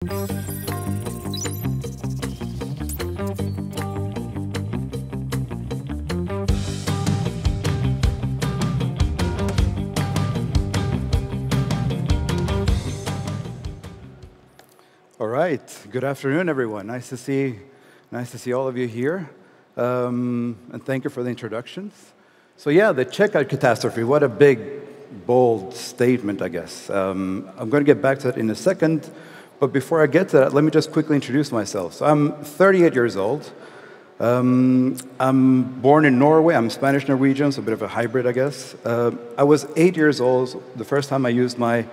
All right. Good afternoon, everyone. Nice to see all of you here. And thank you for the introductions. So yeah, the checkout catastrophe. What a big, bold statement, I guess. I'm going to get back to that in a second. But before I get to that, let me just quickly introduce myself. So I'm 38 years old. I'm born in Norway. I'm Spanish-Norwegian, so a bit of a hybrid, I guess. I was 8 years old the first time I used the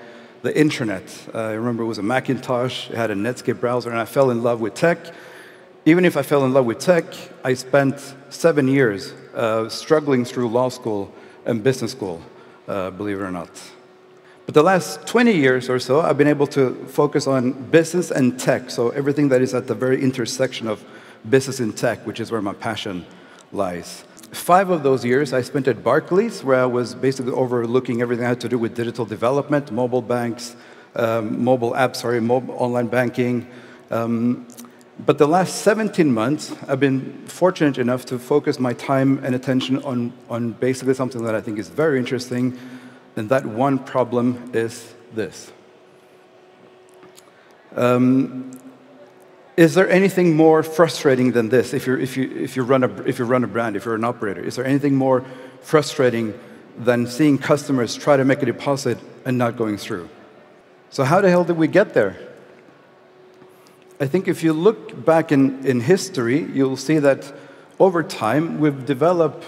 internet. I remember it was a Macintosh. It had a Netscape browser, and I fell in love with tech. Even if I fell in love with tech, I spent 7 years struggling through law school and business school, believe it or not. But the last 20 years or so, I've been able to focus on business and tech, so everything that is at the very intersection of business and tech, which is where my passion lies. 5 of those years I spent at Barclays, where I was basically overlooking everything that had to do with digital development, mobile banks, mobile apps, mobile online banking. But the last 17 months, I've been fortunate enough to focus my time and attention on basically something that I think is very interesting, and that one problem is this. Is there anything more frustrating than this? If you run a brand, if you're an operator, is there anything more frustrating than seeing customers try to make a deposit and not going through? So how the hell did we get there? I think if you look back in history, you'll see that over time we've developed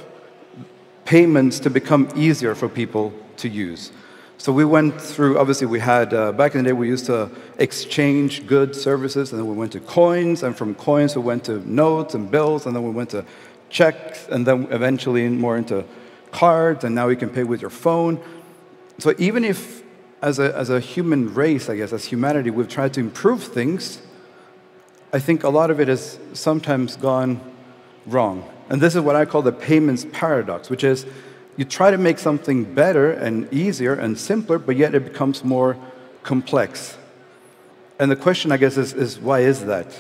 payments to become easier for people to use. So we went through, obviously we had, back in the day we used to exchange goods, services, and then we went to coins, and from coins we went to notes and bills, and then we went to checks, and then eventually more into cards, and now you can pay with your phone. So even if, as a human race, I guess, as humanity, we've tried to improve things, I think a lot of it has sometimes gone wrong. And this is what I call the payments paradox, which is, you try to make something better and easier and simpler, but yet it becomes more complex. And the question, I guess, is why is that?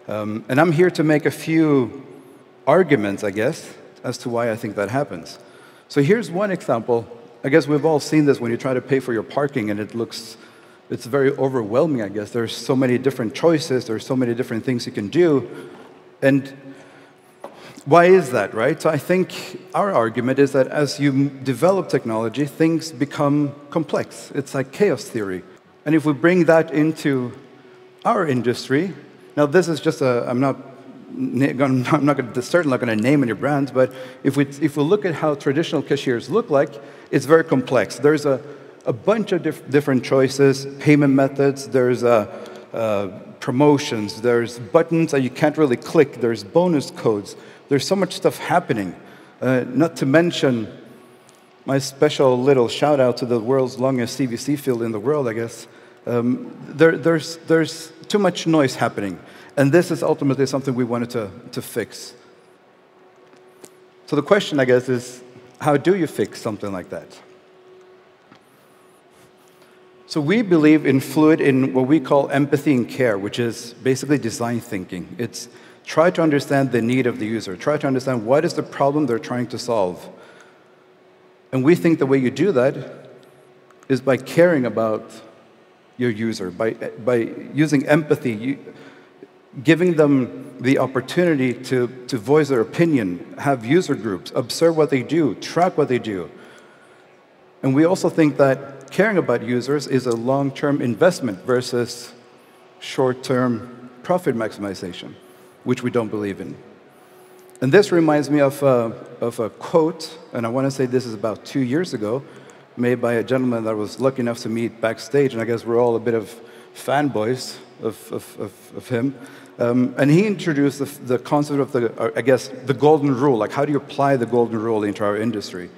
And I'm here to make a few arguments, I guess, as to why I think that happens. So here's one example. I guess we've all seen this when you try to pay for your parking, and it's very overwhelming, I guess. There's so many different choices. There's so many different things you can do. And why is that, right? So I think our argument is that as you develop technology, things become complex. It's like chaos theory. And if we bring that into our industry, now this is just I'm certainly not going to name any brands, but if we look at how traditional cashiers look like, it's very complex. There's a bunch of different choices, payment methods, there's promotions, there's buttons that you can't really click, there's bonus codes. There's so much stuff happening, not to mention my special little shout out to the world's longest CVC field in the world, I guess. There's too much noise happening, and this is ultimately something we wanted to fix. So the question, I guess, is how do you fix something like that? So we believe in what we call empathy and care, which is basically design thinking. It's try to understand the need of the user. Try to understand what is the problem they're trying to solve. And we think the way you do that is by caring about your user, by using empathy, giving them the opportunity to voice their opinion, have user groups, observe what they do, track what they do. And we also think that caring about users is a long-term investment versus short-term profit maximization, which we don't believe in. And this reminds me of a quote, and I want to say this is about 2 years ago, made by a gentleman that I was lucky enough to meet backstage, and I guess we're all a bit of fanboys of him. And he introduced the concept of the golden rule, like how do you apply the golden rule into our industry?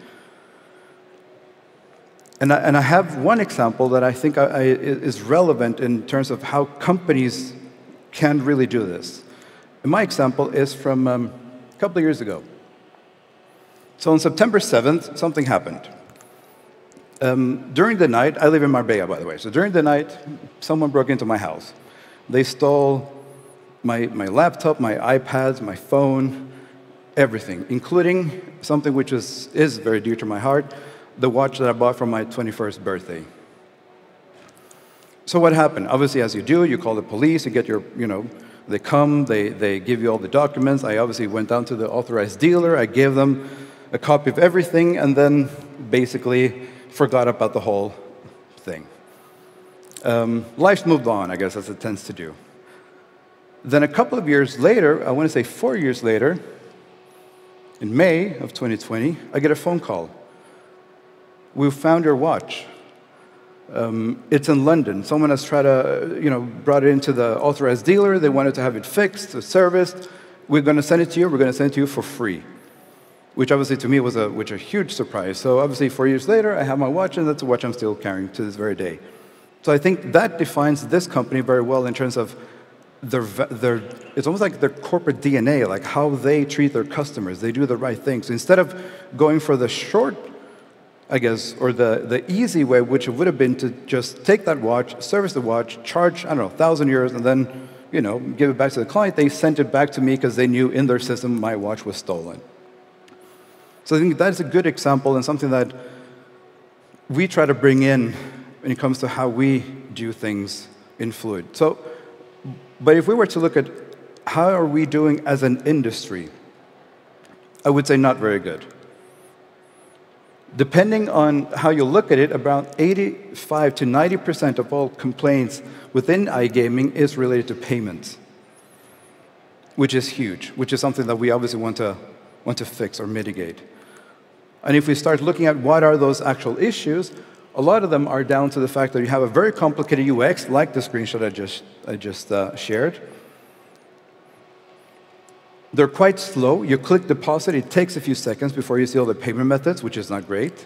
And I have one example that I think is relevant in terms of how companies can really do this. And my example is from a couple of years ago. So on September 7th, something happened. During the night, I live in Marbella, by the way. So during the night, someone broke into my house. They stole my laptop, my iPads, my phone, everything, including something which is very dear to my heart, the watch that I bought for my 21st birthday. So what happened? Obviously, as you do, you call the police, you get your, they come, they give you all the documents. I obviously went down to the authorized dealer, I gave them a copy of everything, and then basically forgot about the whole thing. Life's moved on, I guess, as it tends to do. Then a couple of years later, I want to say 4 years later, in May of 2020, I get a phone call. We found your watch. It's in London. Someone has tried to, brought it into the authorized dealer. They wanted to have it fixed, serviced. We're going to send it to you. We're going to send it to you for free, which obviously to me was a huge surprise. So obviously 4 years later, I have my watch, and that's a watch I'm still carrying to this very day. So I think that defines this company very well in terms of it's almost like their corporate DNA, like how they treat their customers. They do the right thing. So instead of going for the short, I guess, or the easy way, which it would have been to just take that watch, service the watch, charge, I don't know, 1,000 euros, and then, give it back to the client, they sent it back to me because they knew in their system my watch was stolen. So I think that's a good example and something that we try to bring in when it comes to how we do things in Fluid. But if we were to look at how are we doing as an industry, I would say not very good. Depending on how you look at it, about 85 to 90% of all complaints within iGaming is related to payments, which is huge, which is something that we obviously want to fix or mitigate. And if we start looking at what are those actual issues, a lot of them are down to the fact that you have a very complicated UX, like the screenshot I just shared. They're quite slow. You click deposit, it takes a few seconds before you see all the payment methods, which is not great.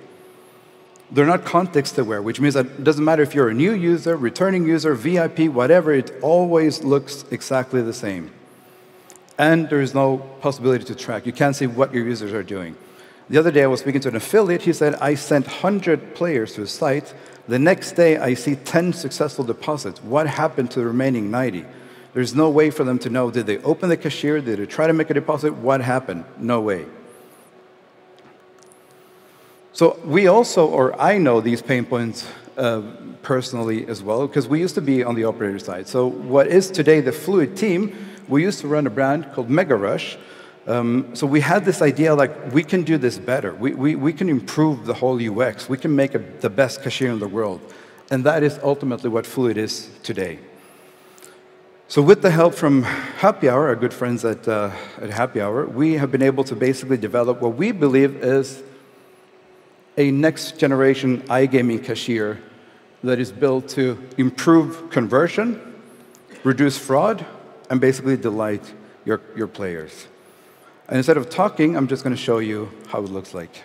They're not context-aware, which means that it doesn't matter if you're a new user, returning user, VIP, whatever, it always looks exactly the same. And there is no possibility to track. You can't see what your users are doing. The other day, I was speaking to an affiliate. He said, I sent 100 players to his site. The next day, I see 10 successful deposits. What happened to the remaining 90? There's no way for them to know, did they open the cashier? Did they try to make a deposit? What happened? No way. So we also, or I know these pain points personally as well, because we used to be on the operator side. So what is today the Fluid team, we used to run a brand called Mega Rush. So we had this idea, like, we can do this better. We can improve the whole UX. We can make the best cashier in the world. And that is ultimately what Fluid is today. So with the help from Happy Hour, our good friends at Happy Hour, we have been able to basically develop what we believe is a next-generation iGaming cashier that is built to improve conversion, reduce fraud, and basically delight your players. And instead of talking, I'm just going to show you how it looks like.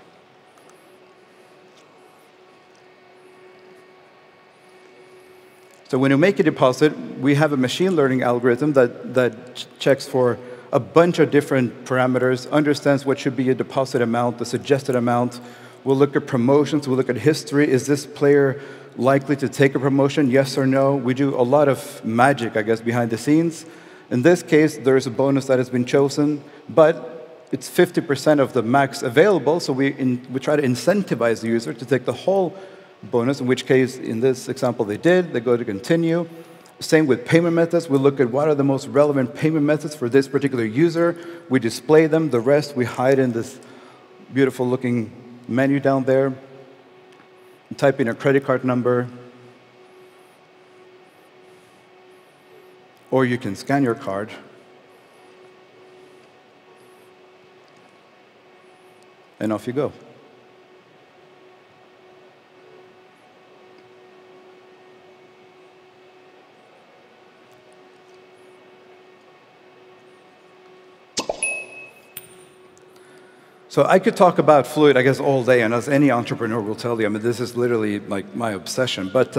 So when you make a deposit, we have a machine learning algorithm that checks for a bunch of different parameters, understands what should be a deposit amount, the suggested amount. We'll look at promotions, we'll look at history. Is this player likely to take a promotion, yes or no? We do a lot of magic, I guess, behind the scenes. In this case, there is a bonus that has been chosen, but it's 50% of the max available, so we try to incentivize the user to take the whole bonus, in which case, in this example, they did. They go to continue. Same with payment methods. We look at what are the most relevant payment methods for this particular user. We display them. The rest we hide in this beautiful-looking menu down there. Type in a credit card number. Or you can scan your card. And off you go. So I could talk about Fluid, I guess, all day, and as any entrepreneur will tell you, I mean, this is literally like my obsession. But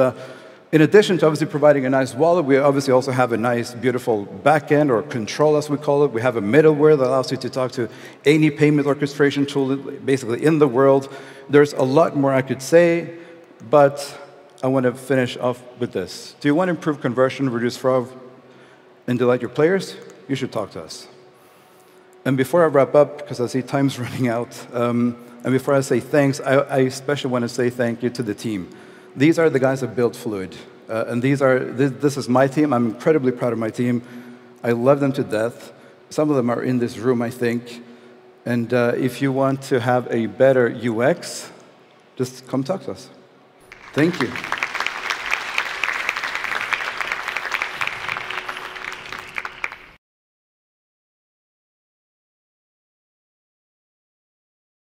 in addition to obviously providing a nice wallet, we obviously also have a nice, beautiful backend, or control, as we call it. We have a middleware that allows you to talk to any payment orchestration tool, basically in the world. There's a lot more I could say, but I want to finish off with this. Do you want to improve conversion, reduce fraud? and delight your players, you should talk to us. And before I wrap up, because I see time's running out, and before I say thanks, I especially want to say thank you to the team. These are the guys that built Fluid. And this is my team. I'm incredibly proud of my team. I love them to death. Some of them are in this room, I think. And if you want to have a better UX, just come talk to us. Thank you.